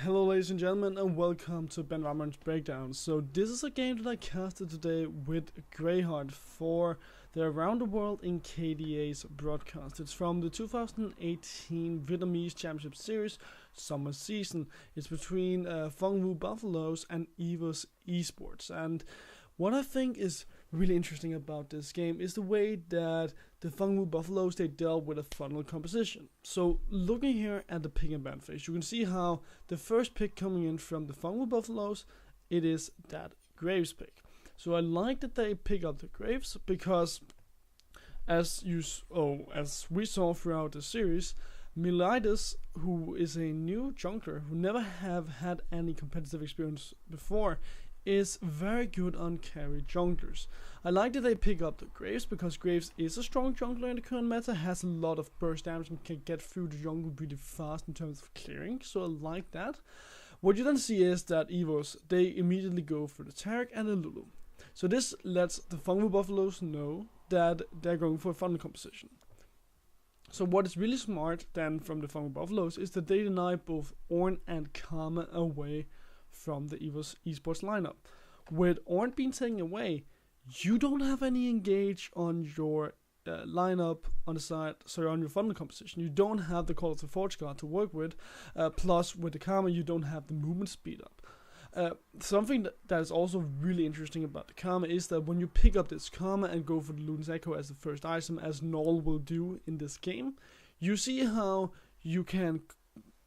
Hello ladies and gentlemen, and welcome to Benvarmeren's Breakdown. So this is a game that I casted today with Greyheart for the Around the World in KDA's broadcast. It's from the 2018 Vietnamese Championship Series summer season. It's between Phong Vu Buffaloes and EVOS Esports. And what I think is really interesting about this game is the way that the Phong Vu Buffaloes, they dealt with a funnel composition. So looking here at the pick and ban phase, you can see how the first pick coming in from the Phong Vu Buffaloes, it is that Graves pick. So I like that they pick up the Graves because as we saw throughout the series, Militis, who is a new jungler who never have had any competitive experience before, is very good on carry junglers. I like that they pick up the Graves because Graves is a strong jungler in the current meta, has a lot of burst damage and can get through the jungle really fast in terms of clearing, so I like that. What you then see is that EVOS, they immediately go for the Taric and the Lulu. So this lets the Phong Vu Buffaloes know that they're going for a funnel composition. So what is really smart then from the Phong Vu Buffaloes is that they deny both Ornn and Karma away from the EVOS Esports lineup. With Ornn being taken away, you don't have any engage on your lineup on the side, on your funnel composition. You don't have the Call of the Forge card to work with, plus with the Karma you don't have the movement speed up. Something that is also really interesting about the Karma is that when you pick up this Karma and go for the Luden's Echo as the first item, as Null will do in this game, you see how you can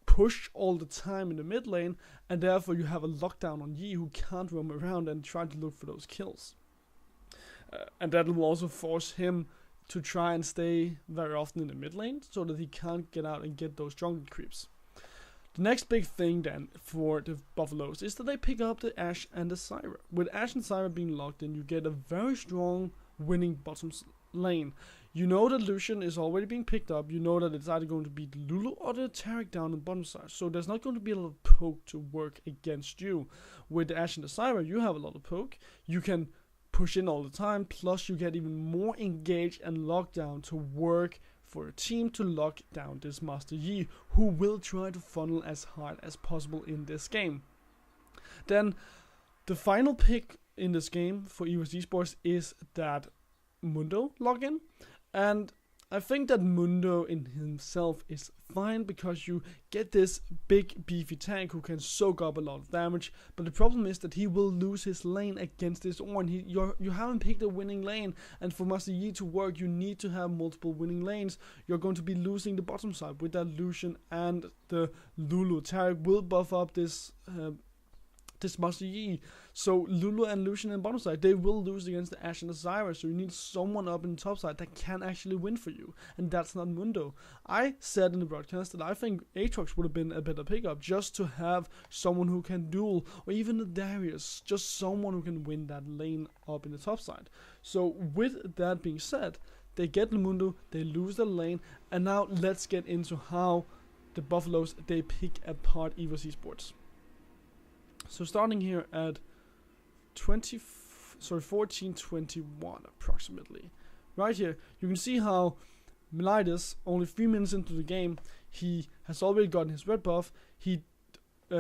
push all the time in the mid lane, and therefore you have a lockdown on Yi who can't roam around and try to look for those kills. And that will also force him to try and stay very often in the mid lane so that he can't get out and get those jungle creeps. The next big thing then for the Buffaloes is that they pick up the Ashe and the Syra. With Ashe and Syra being locked in, you get a very strong winning bottom lane. You know that Lucian is already being picked up. You know that it's either going to be the Lulu or the Taric down on the bottom side. So there's not going to be a lot of poke to work against you. With the Ashe and the Syra, you have a lot of poke. You can push in all the time. Plus you get even more engaged and lockdown to work for a team to lock down this Master Yi, who will try to funnel as hard as possible in this game. Then the final pick in this game for EVOS Esports is that Mundo login. And I think that Mundo in himself is fine because you get this big beefy tank who can soak up a lot of damage, but the problem is that he will lose his lane against this Ornn. You haven't picked a winning lane, and for Master Yi to work you need to have multiple winning lanes. You're going to be losing the bottom side with that Lucian and the Lulu. Taric will buff up this Master Yi. So Lulu and Lucian in bottom side, they will lose against the Ashe and the Syra, so you need someone up in the top side that can actually win for you, and that's not Mundo. I said in the broadcast that I think Aatrox would have been a better pickup, just to have someone who can duel, or even the Darius, just someone who can win that lane up in the top side. So with that being said, they get the Mundo, they lose the lane, and now let's get into how the Buffaloes, they pick apart EVOS Esports. So starting here at 14:21 approximately. Right here, you can see how Militis, only 3 minutes into the game, he has already gotten his red buff. He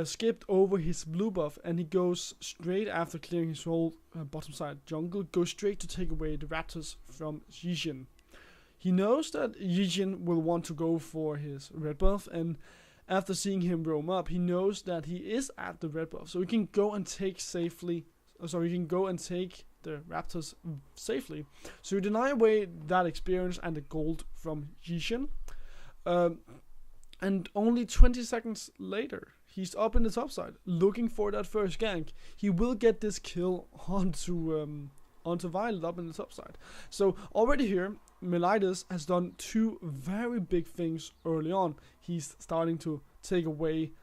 skipped over his blue buff, and he goes straight after clearing his whole bottom side jungle, goes straight to take away the Raptors from Yijin. He knows that Yijin will want to go for his red buff, and after seeing him roam up, he knows that he is at the red buff, so he can go and take the Raptors safely. So you deny away that experience and the gold from Yijin, and only 20 seconds later, he's up in the top side, looking for that first gank. He will get this kill onto Violet up in the top side. So already here, Militis has done 2 very big things early on. He's starting to take away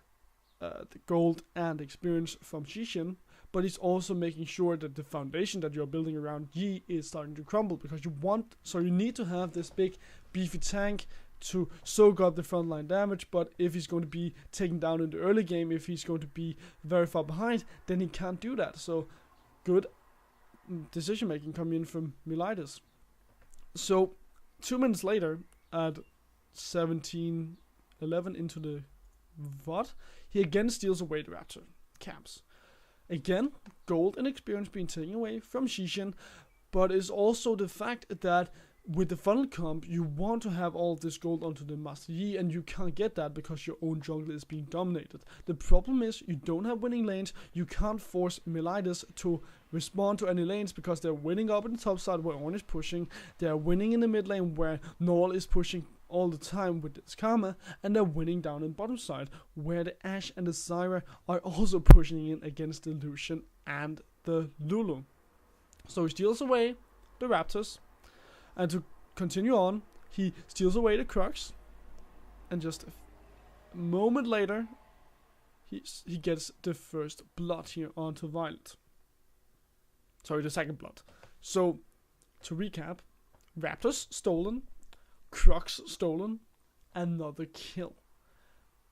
the gold and experience from Shishin, but he's also making sure that the foundation that you're building around Yi is starting to crumble, because you need to have this big beefy tank to soak up the frontline damage. But if he's going to be taken down in the early game, if he's going to be very far behind, then he can't do that. So good decision making coming in from Militis. So 2 minutes later, at 17:11 into the VOD, he again steals away the Raptor camps. Again, gold and experience being taken away from Xixin, but it's also the fact that with the funnel comp, you want to have all this gold onto the Master Yi, and you can't get that because your own jungle is being dominated. The problem is you don't have winning lanes. You can't force Melitis to respond to any lanes because they're winning up in the top side where Ornn is pushing. They're winning in the mid lane where Null is pushing all the time with this Karma, and they're winning down in bottom side where the Ashe and the Zyra are also pushing in against the Lucian and the Lulu. So he steals away the Raptors. And to continue on, he steals away the Crux, and just a moment later, he gets the first blood here onto Violet. Sorry, the second blood. So, to recap, Raptors stolen, Crux stolen, another kill.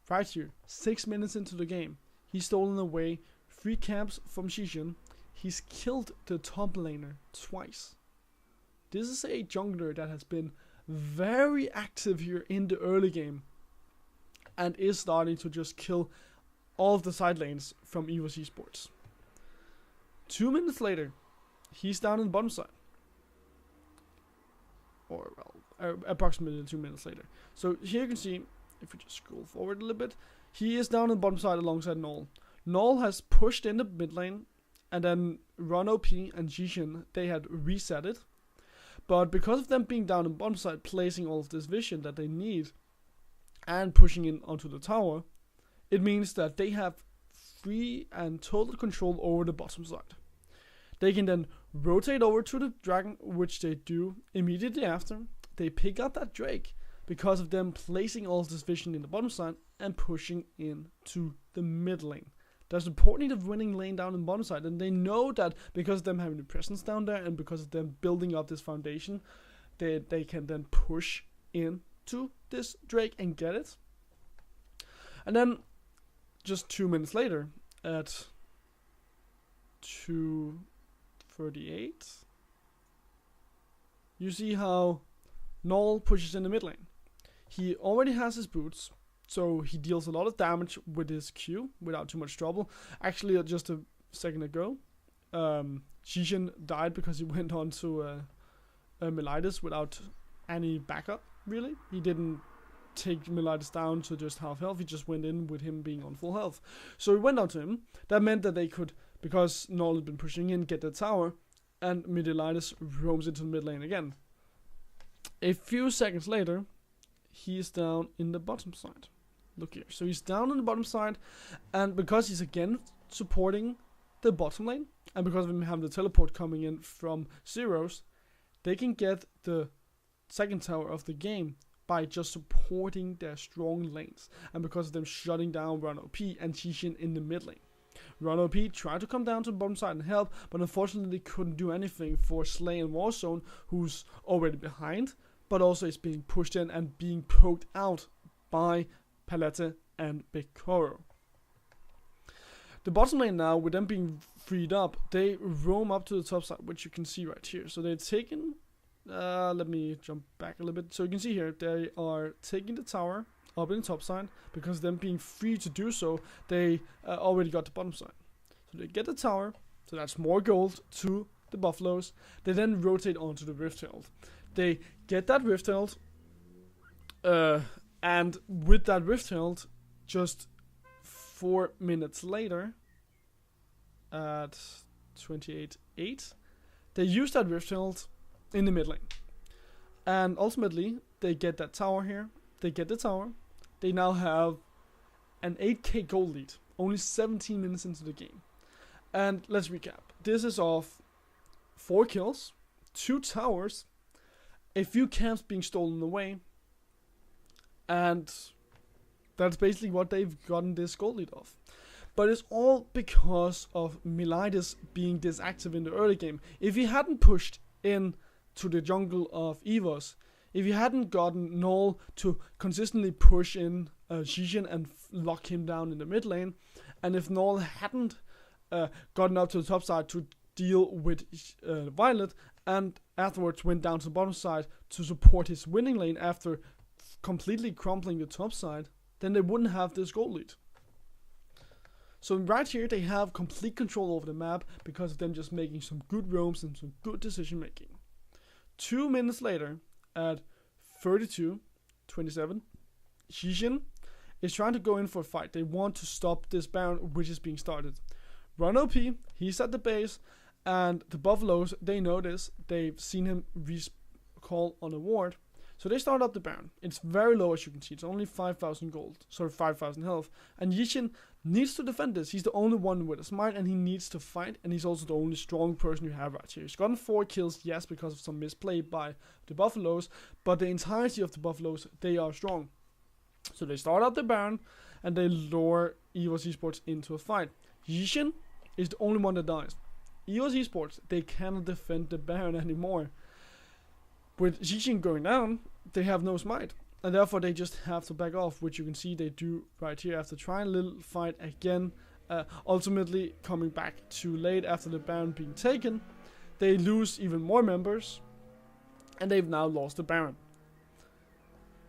Right here, 6 minutes into the game, he's stolen away 3 camps from Xixin. He's killed the top laner twice. This is a jungler that has been very active here in the early game and is starting to just kill all of the side lanes from EVO's Esports. 2 minutes later, he's down in the bottom side. Or, well, approximately 2 minutes later. So here you can see, if we just scroll forward a little bit, he is down in the bottom side alongside Null. Null has pushed in the mid lane, and then Ron OP and Xixin, they had reset it. But because of them being down in bottom side, placing all of this vision that they need, and pushing in onto the tower, it means that they have free and total control over the bottom side. They can then rotate over to the dragon, which they do immediately after. They pick up that Drake because of them placing all of this vision in the bottom side and pushing into the mid lane. They're supporting the winning lane down in the bottom side, and they know that because of them having the presence down there and because of them building up this foundation, they can then push into this Drake and get it. And then, just 2 minutes later, at 2:38, you see how Null pushes in the mid lane. He already has his boots, so he deals a lot of damage with his Q without too much trouble. Actually, just a second ago, Xixin died because he went on to Melitis without any backup, really. He didn't take Melitis down to just half health, he just went in with him being on full health. So he went on to him. That meant that they could, because Null had been pushing in, get the tower, and Melitis roams into the mid lane again. A few seconds later, he is down in the bottom side. Look here. So he's down in the bottom side, and because he's again supporting the bottom lane, and because of him having the teleport coming in from Zeros, they can get the second tower of the game by just supporting their strong lanes, and because of them shutting down Ron OP and Xixin in the mid lane. Ron OP tried to come down to the bottom side and help, but unfortunately couldn't do anything for Slay and Warzone, who's already behind, but also is being pushed in and being poked out by Palette and Bekoro. The bottom lane now, with them being freed up, they roam up to the top side, which you can see right here. So they've taken, let me jump back a little bit. So you can see here, they are taking the tower up in the top side. Because of them being free to do so, they already got the bottom side. So they get the tower, so that's more gold to the Buffaloes. They then rotate onto the Rift Herald. They get that Rift Herald, and with that Rift Herald, just 4 minutes later, at 28:08, they use that Rift Herald in the mid lane. And ultimately, they get that tower here. They get the tower. They now have an 8k gold lead, only 17 minutes into the game. And let's recap. This is off 4 kills, 2 towers, a few camps being stolen away, and that's basically what they've gotten this gold lead off. But it's all because of Melitis being this active in the early game. If he hadn't pushed in to the jungle of EVOS, if he hadn't gotten Null to consistently push in Xixin and lock him down in the mid lane, and if Null hadn't gotten up to the top side to deal with Violet, and afterwards went down to the bottom side to support his winning lane after completely crumpling the top side, then they wouldn't have this gold lead. So right here they have complete control over the map because of them just making some good roams and some good decision making. 2 minutes later, at 32:27, Xixin is trying to go in for a fight. They want to stop this Baron which is being started. Run OP, he's at the base, and the Buffaloes, they know this. They've seen him call on a ward. So they start up the Baron. It's very low as you can see. It's only 5,000 gold. Sorry, 5,000 health. And Xixin needs to defend this. He's the only one with a smite and he needs to fight. And he's also the only strong person you have right here. He's gotten 4 kills, yes, because of some misplay by the Buffaloes. But the entirety of the Buffaloes, they are strong. So they start up the Baron and they lure EVOS Esports into a fight. Xixin is the only one that dies. EVOS Esports, they cannot defend the Baron anymore. With Xixin going down, they have no smite, and therefore they just have to back off, which you can see they do right here after trying a little fight again, ultimately coming back too late after the Baron being taken. They lose even more members, and they've now lost the Baron.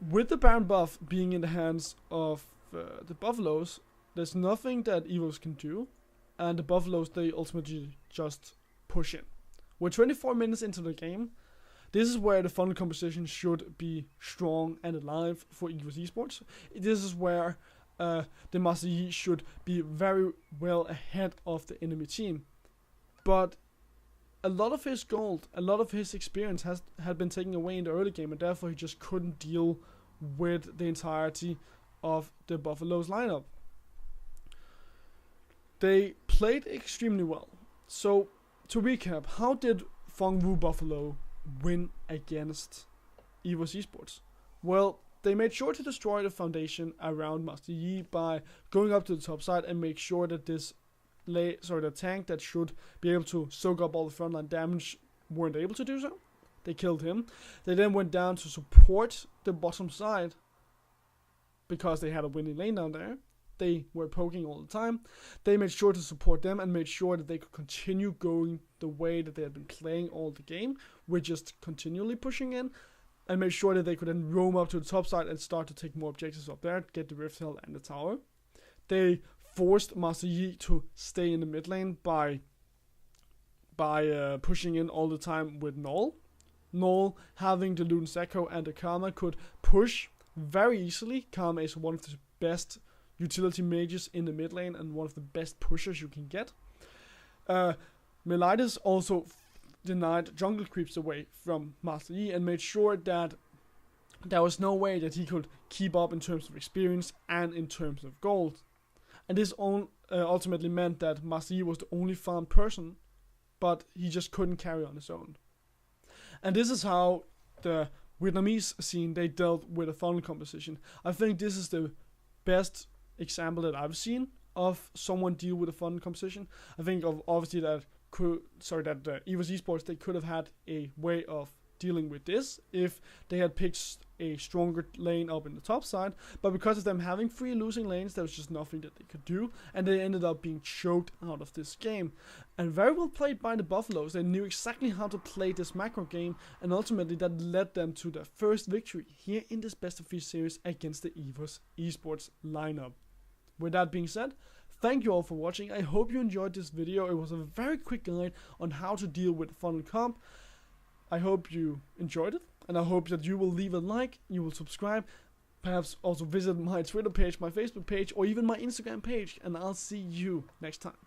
With the Baron buff being in the hands of the Buffaloes, there's nothing that EVOS can do, and the Buffaloes, they ultimately just push in. We're 24 minutes into the game. This is where the funnel composition should be strong and alive for EVOS Esports. This is where the Master Yi should be very well ahead of the enemy team. But a lot of his gold, a lot of his experience had been taken away in the early game, and therefore he just couldn't deal with the entirety of the Buffaloes lineup. They played extremely well. So to recap, how did Phong Vu Buffalo win against EVOS Esports? Well, they made sure to destroy the foundation around Master Yi by going up to the top side and make sure that the tank that should be able to soak up all the frontline damage weren't able to do so. They killed him. They then went down to support the bottom side because they had a winning lane down there. They were poking all the time. They made sure to support them and made sure that they could continue going the way that they had been playing all the game, with just continually pushing in, and made sure that they could then roam up to the top side and start to take more objectives up there, get the Rift Hill and the tower. They forced Master Yi to stay in the mid lane by pushing in all the time with Null. Null, having the Luden's Echo and the Karma, could push very easily. Karma is one of the best utility mages in the mid lane and one of the best pushers you can get. Melitis also denied jungle creeps away from Master Yi and made sure that there was no way that he could keep up in terms of experience and in terms of gold. And this ultimately meant that Master Yi was the only farmed person, but he just couldn't carry on his own. And this is how the Vietnamese scene, they dealt with a funnel composition. I think this is the best example that I've seen of someone deal with a funnel composition. I think of obviously that EVOS Esports, they could have had a way of dealing with this if they had picked a stronger lane up in the top side, but because of them having 3 losing lanes, there was just nothing that they could do, and they ended up being choked out of this game. And very well played by the Buffaloes. They knew exactly how to play this macro game, and ultimately that led them to their first victory here in this best of 3 series against the EVOS Esports lineup. With that being said, thank you all for watching. I hope you enjoyed this video. It was a very quick guide on how to deal with funnel comp. I hope you enjoyed it, and I hope that you will leave a like, you will subscribe, perhaps also visit my Twitter page, my Facebook page, or even my Instagram page, and I'll see you next time.